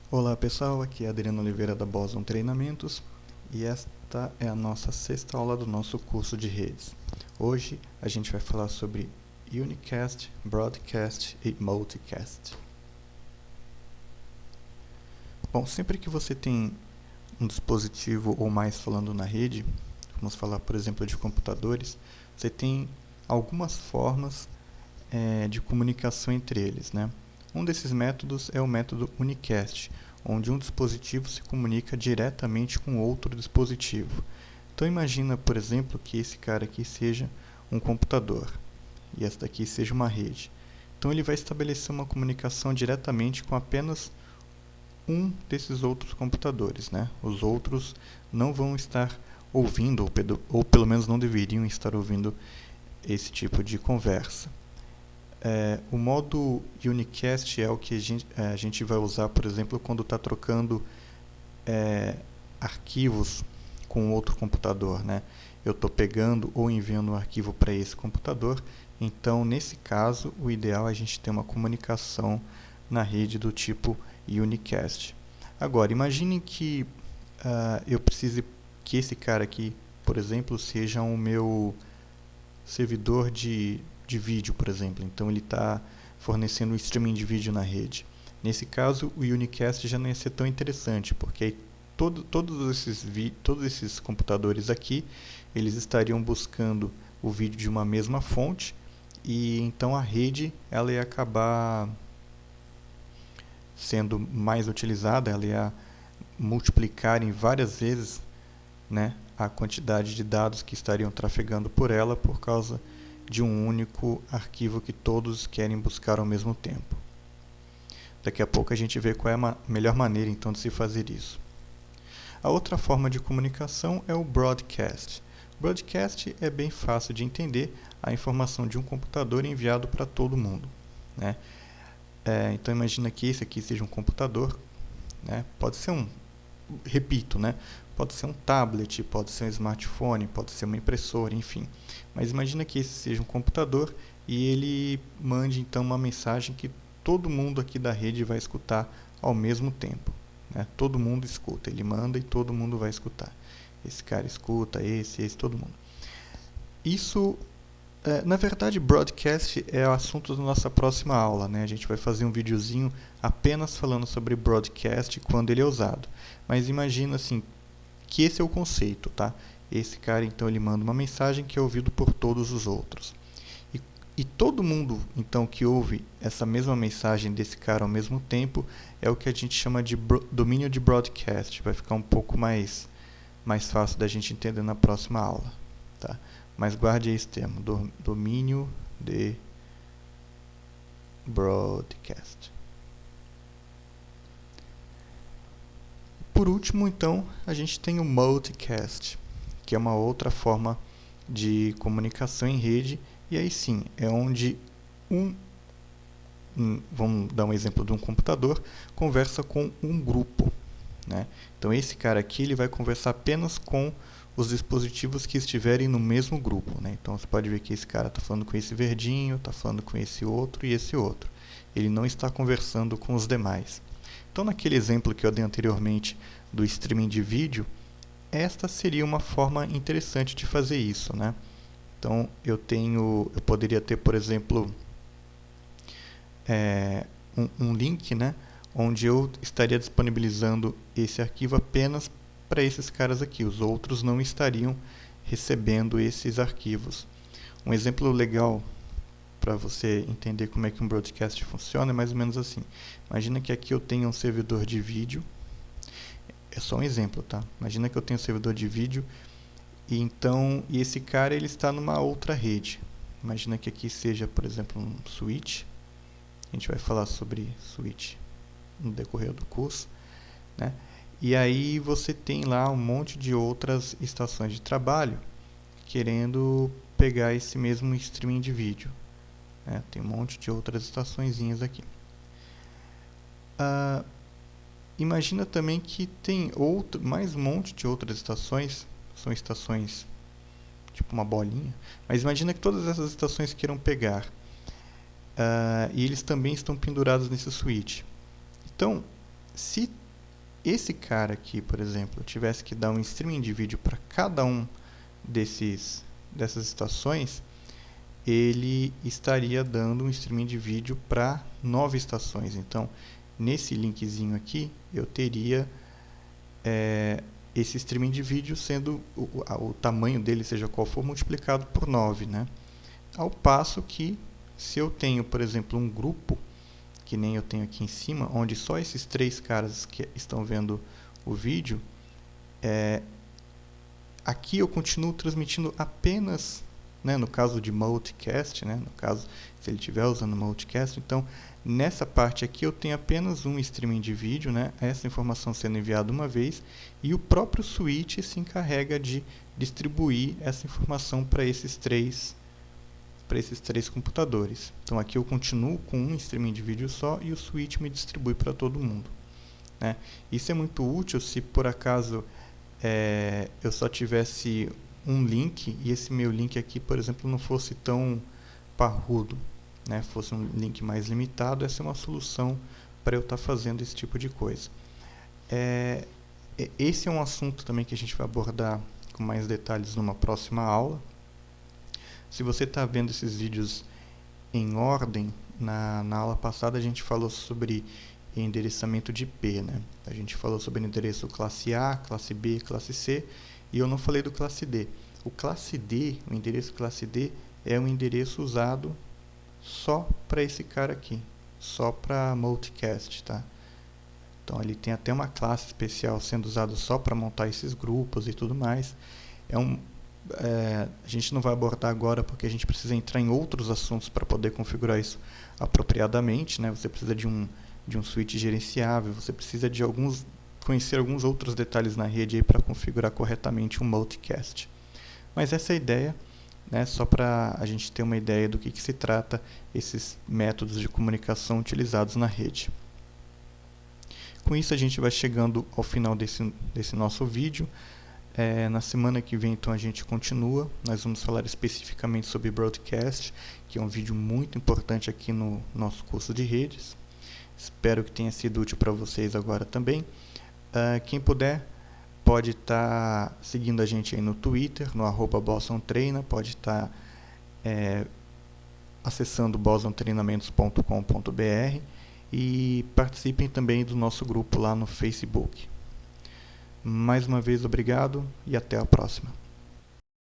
Olá pessoal, aqui é Adriano Oliveira da Boson Treinamentos e esta é a nossa sexta aula do nosso curso de redes. Hoje a gente vai falar sobre Unicast, Broadcast e Multicast. Bom, sempre que você tem um dispositivo ou mais falando na rede, vamos falar por exemplo de computadores, você tem algumas formas de comunicação entre eles, né? Um desses métodos é o método Unicast, onde um dispositivo se comunica diretamente com outro dispositivo. Então imagina, por exemplo, que esse cara aqui seja um computador e esta aqui seja uma rede. Então ele vai estabelecer uma comunicação diretamente com apenas um desses outros computadores, né? Os outros não vão estar ouvindo, ou pelo menos não deveriam estar ouvindo esse tipo de conversa. O modo Unicast é o que a gente vai usar, por exemplo, quando está trocando arquivos com outro computador, né? Eu estou pegando ou enviando um arquivo para esse computador, então nesse caso o ideal é a gente ter uma comunicação na rede do tipo Unicast. Agora, imagine que eu precise que esse cara aqui, por exemplo, seja o meu servidor de vídeo, por exemplo. Então ele está fornecendo um streaming de vídeo na rede. Nesse caso, o Unicast já não ia ser tão interessante, porque aí todos esses computadores aqui, eles estariam buscando o vídeo de uma mesma fonte, e então a rede ela ia acabar sendo mais utilizada, ela ia multiplicar em várias vezes, né, a quantidade de dados que estariam trafegando por ela por causa de um único arquivo que todos querem buscar ao mesmo tempo. Daqui a pouco a gente vê qual é a melhor maneira então de se fazer isso. A outra forma de comunicação é o broadcast. Broadcast é bem fácil de entender, a informação de um computador enviado para todo mundo, né? Então imagina que esse aqui seja um computador, né? Pode ser repito, né? Pode ser um tablet, pode ser um smartphone, pode ser uma impressora, enfim. Mas imagina que esse seja um computador e ele mande então uma mensagem que todo mundo aqui da rede vai escutar ao mesmo tempo, né? Todo mundo escuta, ele manda e todo mundo vai escutar. Esse cara escuta, esse, todo mundo. Isso, na verdade, broadcast é o assunto da nossa próxima aula, né? A gente vai fazer um videozinho apenas falando sobre broadcast quando ele é usado. Mas imagina assim, que esse é o conceito, tá? Esse cara, então, ele manda uma mensagem que é ouvido por todos os outros. E todo mundo, então, que ouve essa mesma mensagem desse cara ao mesmo tempo é o que a gente chama de domínio de broadcast. Vai ficar um pouco mais fácil da gente entender na próxima aula, tá? Mas guarde esse termo, domínio de broadcast. Por último, então, a gente tem o multicast, que é uma outra forma de comunicação em rede, e aí sim, é onde vamos dar um exemplo de um computador, conversa com um grupo, né? Então esse cara aqui ele vai conversar apenas com os dispositivos que estiverem no mesmo grupo, né? Então você pode ver que esse cara está falando com esse verdinho, está falando com esse outro e esse outro. Ele não está conversando com os demais. Então naquele exemplo que eu dei anteriormente do streaming de vídeo, esta seria uma forma interessante de fazer isso, né? Então eu poderia ter, por exemplo, um link, né, onde eu estaria disponibilizando esse arquivo apenas para esses caras aqui. Os outros não estariam recebendo esses arquivos. Um exemplo legal para você entender como é que um broadcast funciona é mais ou menos assim. Imagina que aqui eu tenho um servidor de vídeo. É só um exemplo, tá? Imagina que eu tenho um servidor de vídeo e esse cara ele está numa outra rede. Imagina que aqui seja, por exemplo, um switch. A gente vai falar sobre switch no decorrer do curso, né? E aí você tem lá um monte de outras estações de trabalho querendo pegar esse mesmo streaming de vídeo, né? Tem um monte de outras estaçõezinhas aqui. Imagina também que tem mais um monte de outras estações, são estações tipo uma bolinha, mas imagina que todas essas estações queiram pegar e eles também estão pendurados nesse switch. Então, se esse cara aqui, por exemplo, tivesse que dar um streaming de vídeo para cada um dessas estações, ele estaria dando um streaming de vídeo para 9 estações. Então, nesse linkzinho aqui, eu teria esse streaming de vídeo sendo o tamanho dele, seja qual for, multiplicado por 9, né? Ao passo que, se eu tenho, por exemplo, um grupo, que nem eu tenho aqui em cima, onde só esses 3 caras que estão vendo o vídeo, aqui eu continuo transmitindo apenas, né, no caso de multicast, né, no caso, se ele estiver usando multicast, então nessa parte aqui eu tenho apenas um streaming de vídeo, né, essa informação sendo enviada uma vez, e o próprio switch se encarrega de distribuir essa informação para esses três computadores. Então aqui eu continuo com um streaming de vídeo só e o switch me distribui para todo mundo, né? Isso é muito útil se por acaso eu só tivesse um link e esse meu link aqui, por exemplo, não fosse tão parrudo, né? Fosse um link mais limitado. Essa é uma solução para eu estar fazendo esse tipo de coisa. Esse é um assunto também que a gente vai abordar com mais detalhes numa próxima aula. Se você está vendo esses vídeos em ordem, na aula passada a gente falou sobre endereçamento de IP, né? A gente falou sobre endereço classe A, classe B, classe C, e eu não falei do classe D. O classe D, o endereço classe D, é um endereço usado só para esse cara aqui, só para multicast, tá? Então ele tem até uma classe especial sendo usada só para montar esses grupos e tudo mais. A gente não vai abordar agora porque a gente precisa entrar em outros assuntos para poder configurar isso apropriadamente, né? Você precisa de um switch gerenciável, você precisa de conhecer alguns outros detalhes na rede para configurar corretamente um multicast. Mas essa é a ideia, né? Só para a gente ter uma ideia do que se trata esses métodos de comunicação utilizados na rede. Com isso a gente vai chegando ao final desse nosso vídeo. Na semana que vem, então, a gente continua. Nós vamos falar especificamente sobre broadcast, que é um vídeo muito importante aqui no nosso curso de redes. Espero que tenha sido útil para vocês agora também. Quem puder, pode estar seguindo a gente aí no Twitter, no @bossontreina, pode estar acessando bosontreinamentos.com.br e participem também do nosso grupo lá no Facebook. Mais uma vez, obrigado e até a próxima.